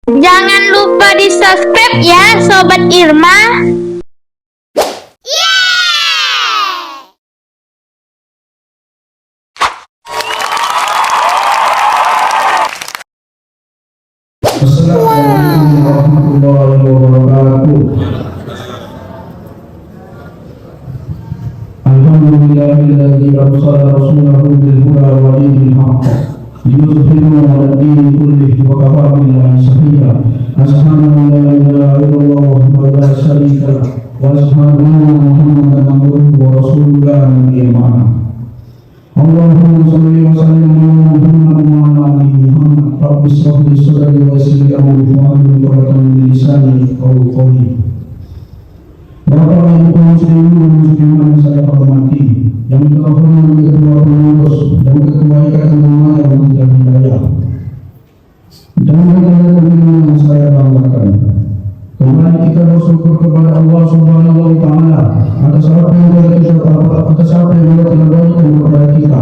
Jangan lupa di subscribe ya Sobat Irma. Assalamualaikum warahmatullahi wabarakatuh. Alhamdulillahilladzi arsala rasulahu bil huda wa dinil haqq liyudhhirahu 'ala ad-dini kullihi wa kafaa billahi shahida. Asyhadu an la ilaha illallah wahdahu la syarika lah wa asyhadu anna Muhammadan abduhu wa rasuluhu la nabiyya ba'dahu. Allahumma shalli wa sallim ala Muhammad wa ala ali Muhammad. Rabbi shrah li sadri wa yassir li amri wahlul 'uqdatam min lisani yafqahu qawli. Bapak Ibu kaum muslimin dan muslimat yang saya hormati, yang terhormat ketua pengurus dan ketua ikatan umat yang Masjid Hidayah, dan rekan-rekan yang saya banggakan, kembali kita bersyukur kepada Allah Subhanahu wa Ta'ala atas apa yang telah kita dapat, atas apa yang telah berikan kepada kita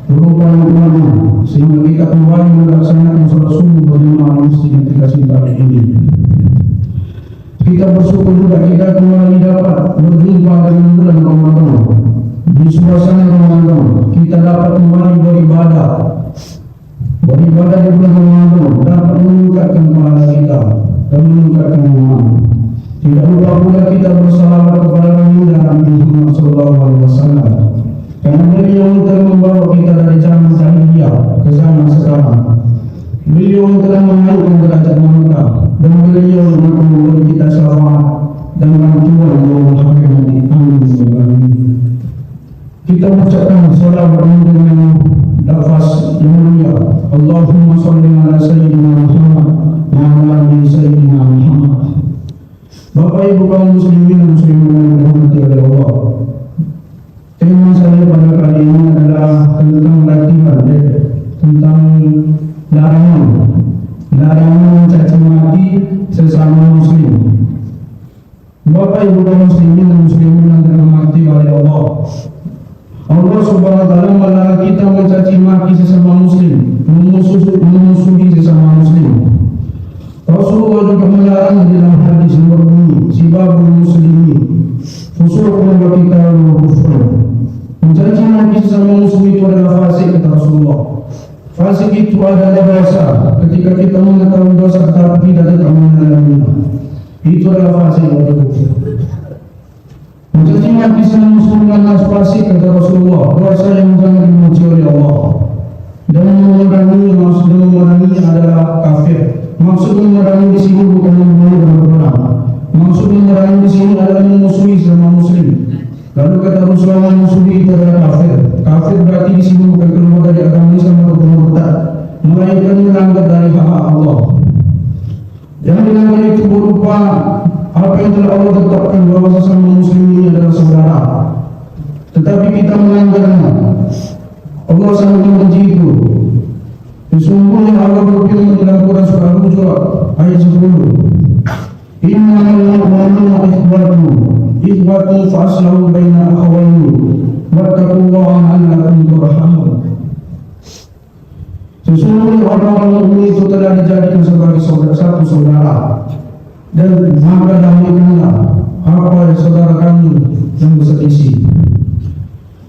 berupa nikmat, sehingga kita kembali melaksanakan sholat subuh berjamaah masjid yang kita cintai ini. Kita bersyukur juga kita kembali dapat berjumpa dengan bulan Ramadan. Di suasana Ramadan kita dapat kembali beribadah di bulan Ramadan, dapat meningkatkan pahala kita dan meningkatkan iman. Tidak lupa pula kita bersalawat kepada Nabi Muhammad SAW, karena beliau telah membawa kita dari zaman jahiliyah ke zaman sekarang. Beliau telah menaikkan derajat mereka, dan beliau memberi kita syafaat dan bantuan Allah nanti. Amin. Kita ucapkan salawat dengan lafaz yang mulia. Allahumma shalli ala sayyidina Muhammad wa ala ali sayyidina Muhammad. Bapak Ibu kaum muslimin dan muslimat yang dirahmati oleh Allah, tema saya pada kali ini adalah tentang latihan, tentang larangan mencaci maki sesama muslim. Bapak Ibu kaum muslimin dan muslimat yang dirahmati oleh Allah, Allah Subhanahu wa Ta'ala melarang kita mencaci maki sesama muslim, memusuhi sesama muslim. Rasulullah juga melarang dalam hadis yang berbunyi, sibabul muslimin fusuqun wa qitalun kufrun. Mencaci maki sesama muslim itu adalah fasik, kata Rasulullah. Fasik itu adalah dosa ketika kita mengetahui dosa tetapi tidak mengalaminya. Itu adalah fasik atau kufur. Mencaci maki sesama muslim adalah fasik, kata Rasulullah, dosa yang sangat dibenci oleh Allah. Dan memerangi adalah kafir. Maksud memerangi di sini bukan membunuh dan berperang. Maksud memerangi di sini adalah memusuhi sesama muslim. Lalu kata Rasulullah, memusuhi itu adalah kafir. Kafir berarti di sini bukan keluar dari agama Islam atau murtad, melainkan melanggar dari hak Allah. Yang dilanggar itu berupa apa yang telah Allah tetapkan bahwa sesama muslim ini adalah saudara, tetapi kita melanggarnya. Allah sangat membenci itu. Sesungguhnya Allah berfirman dalam Quran surah Al-Hujurat ayat 10, Innamal mu'minuna ikhwatun fa'aslahu baina akhawayni wattaqullaha la'allakum turhamun. Sesungguhnya orang-orang mukmin itu telah dijadikan sebagai satu saudara, dan maka damaikanlah apa saudara kamu yang berselisih.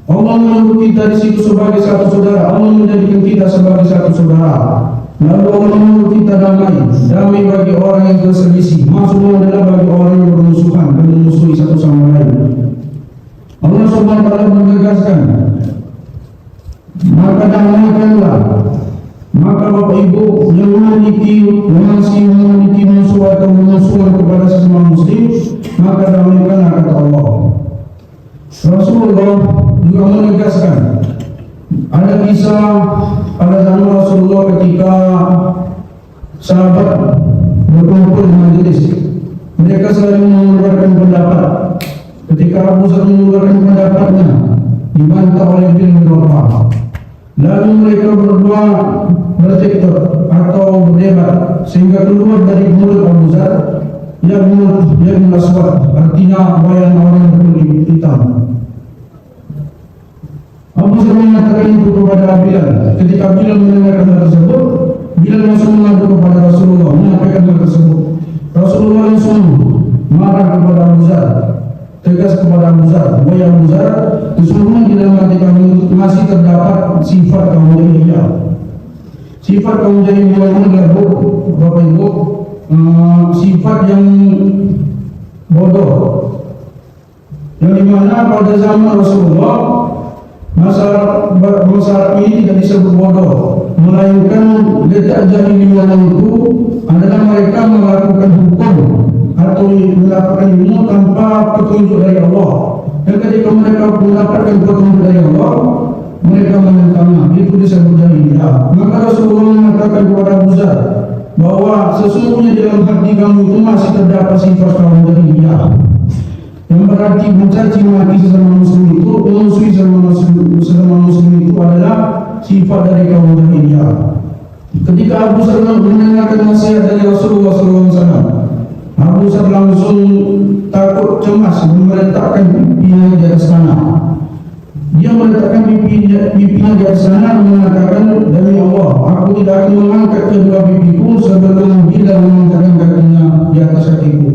Allah menyebut kita di situ sebagai satu saudara. Allah menjadikan kita sebagai satu saudara. Lalu Allah menyebut kita damai bagi orang yang berselisih. Maksudnya adalah bagi orang yang bermusuhan dan memusuhi satu sama lain. Allah Subhanahu wa Ta'ala menegaskan, maka damaikanlah. Maka Bapak Ibu yang masih memiliki musuh atau memusuhan kepada sesama muslim, maka damaikanlah, kata Allah. Rasulullah juga menegaskan, ada kisah pada zaman Rasulullah ketika sahabat berkumpul di majelis, mereka selalu mengeluarkan pendapat. Ketika Abu Bakar mengeluarkan pendapatnya, dibantah oleh bin Rabah. Lalu mereka berdua bercekcok atau berdebat sehingga keluar dari mulut Abu Bakar yang aswad, artinya bayang orang berkulit hitam. Abu Bakar mengatakan itu kepada Bilal. Ketika Bilal mendengarkan hal tersebut, Bilal langsung mengadu kepada Rasulullah, menyampaikan hal Zar, wahai Abu Zar, sesungguhnya di dalam hati kamu masih terdapat sifat kaum jahiliyah. Sifat kaum jahiliyah ini adalah Bapak Ibu, sifat yang bodoh, yang dimana pada zaman Rasulullah masalah ini tidak disebut bodoh, melainkan letak jahiliyah itu adalah mereka melakukan hukum atau mendapatkan ilmu tanpa petunjuk dari Allah. Dan ketika mereka mendapatkan petunjuk dari Allah, mereka menentangnya. Itu disebut jahiliyah. Maka Rasulullah mengatakan kepada Abu Zar bahwa sesungguhnya di dalam hati kamu itu masih terdapat sifat kaum jahiliyah, yang berarti mencaci maki sesama muslim itu, memusuhi sesama muslim itu adalah sifat dari kaum jahiliyah. Ketika Abu Zar mendengarkan nasihat dari Rasulullah SAW, Abu Zar langsung takut, cemas, meletakkan pipinya di atas tanah. Dia meletakkan pipinya di atas tanah dan mengatakan, demi Allah, aku tidak akan mengangkat kedua pipiku sebelum bila mengangkatkan kakinya di atas kakiku.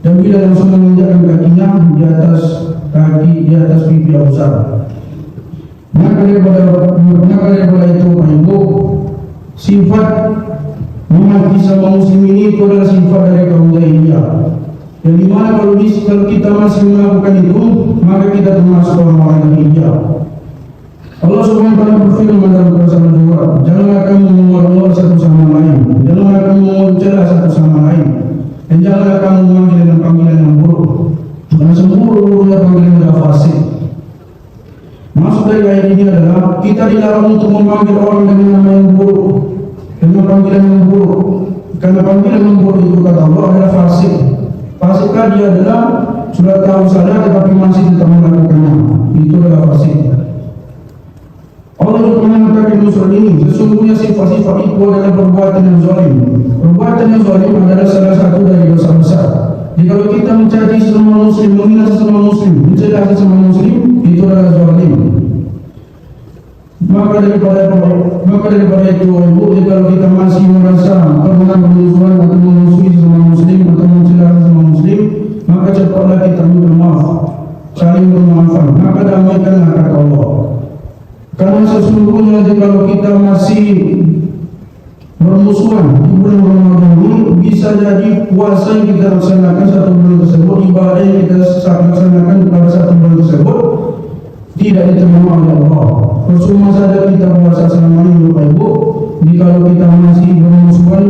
Dan bila langsung menginjakkan kakinya di atas pipi Abu Zar. Maka daripada itu, Ibu, sifat memaki sama muslim ini itu adalah sifat dari kaum jahiliyah. Dan dimana kalau kita masih melakukan itu, maka kita termasuk orang-orang jahiliyah. Allah Subhanahu wa taala berfirman dalam Quran Surah, janganlah kamu mengolok-olok satu sama lain, janganlah kamu mencela satu sama lain, dan janganlah kamu memanggil dengan panggilan yang buruk, karena seluruhnya panggilan adalah fasik. Maksud dari ayat ini adalah kita dilarang untuk memanggil orang dengan nama yang buruk, dengan panggilan yang buruk, karena panggilan yang buruk itu kata Allah adalah fasik. Fasikkah dia adalah sudah tahu salah tetapi masih tetap melakukannya, itu adalah fasik. Allah juga mengatakan di surat ini, sesungguhnya sifat-sifat itu adalah perbuatan yang zalim. Perbuatan yang zalim adalah salah satu dari dosa besar. Jadi kalau kita mencaci sesama muslim, menghina sesama muslim, mencela sesama muslim, itu adalah zalim. Maka daripada itu, Ibu, kalau kita masih merasa pernah bermusuhan atau memusuhi sesama muslim atau mencela sesama muslim, maka cepatlah kita minta maaf, saling bermaafan, maka damaikanlah kata Allah. Karena sesungguhnya kalau kita masih bermusuhan di bulan Ramadan ini, bisa jadi puasa yang kita laksanakan satu bulan tersebut, ibadah yang kita laksanakan pada satu bulan tersebut tidak diterima oleh Allah. Percuma saja kita puasa selama ini, Bapak Ibu, kalau kita masih bermusuhan,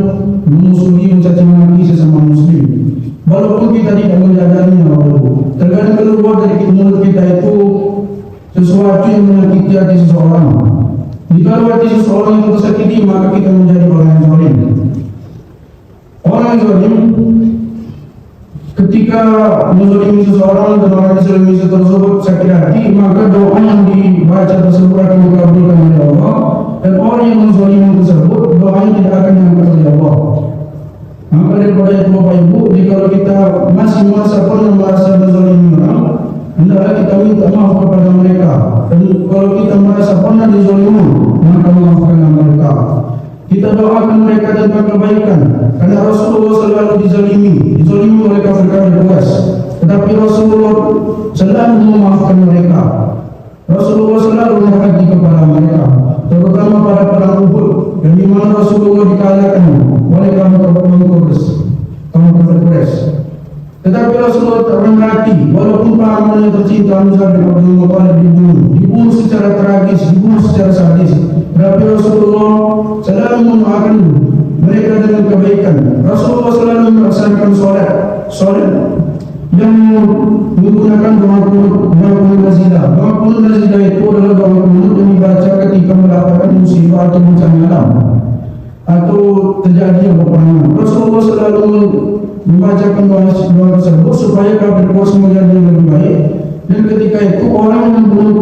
memusuhi, mencaci maki sesama muslim. Walaupun kita tidak menyadarinya, Bapak Ibu, terkadang keluar dari mulut kita itu sesuatu yang menyakiti hati seseorang. Jika hati seseorang itu tersakiti, maka kita menjadi orang yang zalim. Orang yang zalim ketika menzalimi seseorang dan orang yang zalimi tersebut sakit hati, maka doa yang dibaca tersebut akan dikabulkan oleh Allah, dan orang yang menzalimi tersebut doanya tidak akan diangkat oleh Allah. Maka daripada itu, Bapak Ibu, kalau kita masih merasa menzalimi orang, hendaklah kita minta maaf kepada mereka. Dan kalau kita merasa pernah dizalimi, maka maafkanlah mereka. Kita doakan mereka tentang kebaikan, karena Rasulullah selalu dizalimi oleh kafir-kafir Quraisy, tetapi Rasulullah selalu memaafkan mereka. Rasulullah selalu berhati kepada mereka, terutama pada perang Uhud, dan di mana Rasulullah dikalahkan oleh kafir Quraisy. Tetapi Rasulullah tak berhati, walaupun pamannya tercinta Hamzah bin Abdul Muttalib dibunuh secara tragis, dibunuh secara sadis, tetapi Rasulullah selalu mendoakan mereka dengan kebaikan. Rasulullah selalu melaksanakan solat yang menggunakan doa kunut nazilah. Doa kunut nazilah itu adalah doa kunut yang dibaca ketika mendapatkan musibah atau bencana alam atau terjadi peperangan. Rasulullah selalu membacakan doa tersebut supaya kafir Quraisy menjadi lebih baik. Dan ketika itu orang yang membunuh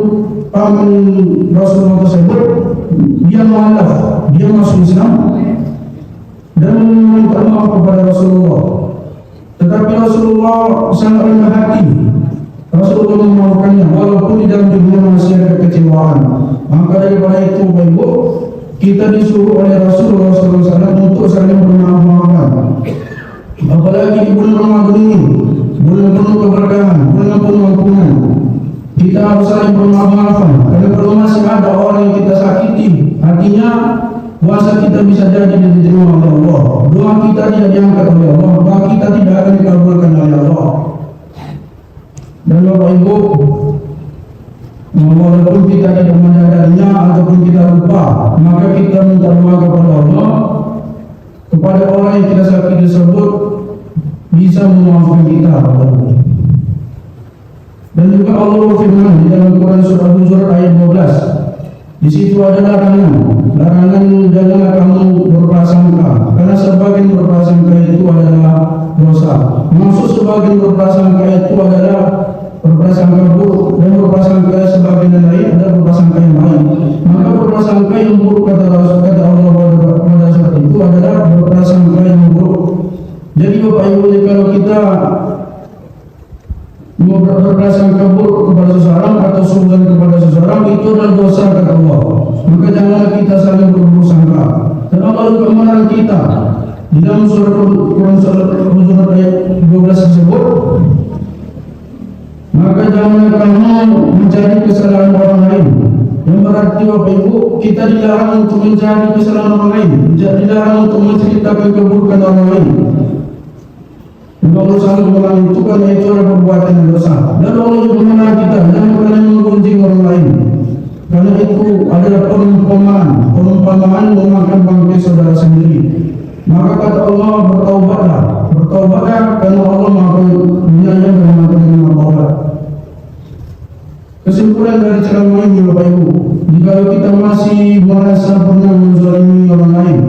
paman Rasulullah tersebut, dia mualaf, dia masuk Islam dan meminta maaf kepada Rasulullah. Tetapi Rasulullah sangat rendah hati. Rasulullah memaafkannya walaupun di dalam dunia masih ada kekecewaan. Maka daripada itu, Bapak Ibu, kita disuruh oleh Rasulullah SAW untuk saling bermaaf-maafan. Apalagi di bulan Ramadan ini, bulan penuh keberkahan, bulan penuh ampunan, Kita harus saling bermaaf-maafan. Karena kalau masih ada orang yang kita sakiti, artinya puasa kita bisa jadi diterima oleh Allah. Doa kita tidak diangkat oleh Allah. Doa kita tidak akan dikabulkan oleh Allah. Dan Bapak Ibu, walaupun kita tidak menyadarinya ataupun kita lupa, maka kita minta doa kepada Allah, kepada orang yang kita sakiti tersebut bisa memaafkan kita. Dan juga Allah berfirman di dalam Quran surah Al-Hujurat ayat 12. Di situ ada larangan janganlah kamu berprasangka, karena sebagian berprasangka itu adalah dosa. Maksud sebagian berprasangka itu adalah berprasangka buruk, dan berprasangka sebagian yang lain adalah berprasangka yang baik. Maka berprasangka yang buruk kata Allah pada saat itu adalah berprasangka yang buruk. Jadi Bapak Ibu, kalau kita berprasangka buruk kepada seseorang atau suzon kepada seseorang, itu adalah dosa kata Allah. Maka janganlah kita saling berburuk sangka. Dan Allah juga melarang kita di dalam surah Quran surah Al-Hujurat ayat 12 tersebut. Maka janganlah kamu mencari kesalahan orang lain. Yang berarti Bapak Ibu, kita dilarang untuk mencari kesalahan orang lain, dilarang untuk menceritakan keburukan orang lain. Allah selalu melarang itu karena itu adalah perbuatan yang dosa. Dan Allah juga melarang kita jangan pernah menggunjing orang lain, karena itu adalah perumpamaan memakan bangkai saudara sendiri. Maka kata Allah, bertaubatlah karena Allah Maha Penyayang dan Maha Penerima taubat. Kesimpulan dari ceramah ini Bapak Ibu, jika kita masih merasa pernah menzalimi orang lain,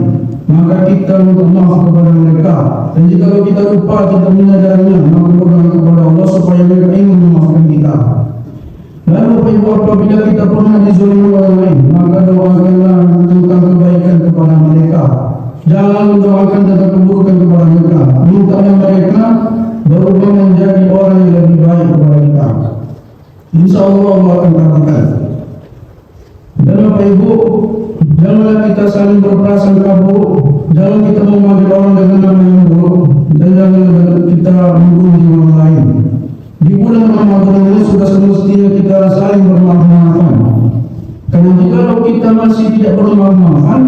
maka kita minta maaf kepada mereka. Dan jika kita lupa, kita menyadarinya, maka berdoa kepada Allah supaya mereka ingin memaafkan kita. Lalu Bapak Ibu, apabila kita pernah dizalimi orang lain, maka doakanlah tentang kebaikan kepada mereka. Jangan mendoakan tentang keburukan kepada mereka. Mintalah mereka berubah menjadi orang yang lebih baik kepada kita. Insya Allah Allah akan perhatikan. Dan Bapak Ibu, janganlah kita saling berprasangka buruk. Jangan kita memanggil orang dengan nama yang buruk, dan jangan kita menggunjing orang lain. Di bulan Ramadan ini sudah semestinya kita saling bermaaf-maafan. Karena jika kita masih tidak bermaaf-maafan,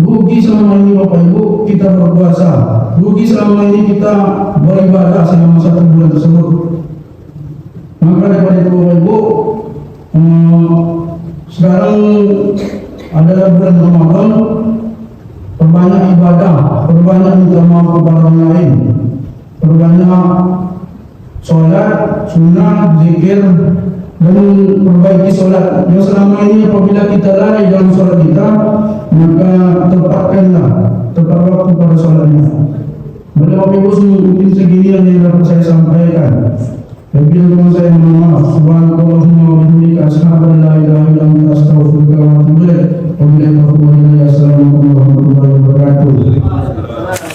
rugi selama ini Bapak Ibu kita berpuasa, rugi selama ini kita beribadah selama 1 bulan tersebut. Maka daripada itu Bapak Ibu, sekarang adalah bulan Ramadan, perbanyak ibadah, perbanyak minta maaf kepada orang lain, perbanyak sholat, sunnah, zikir, dan perbaiki sholat. Yang selama ini apabila kita lalai dalam sholat kita, maka tepat waktu pada sholatnya. Pada Bapak Ibu, mungkin segini yang dapat saya sampaikan. Bila saya mohon maaf. Subhanallahumma wa bihamdika asyhadu an la ilaha illa anta astaghfiruka wa atubu ilaik. Wabillahi taufiq wal hidayah. Assalamualaikum warahmatullahi wabarakatuh.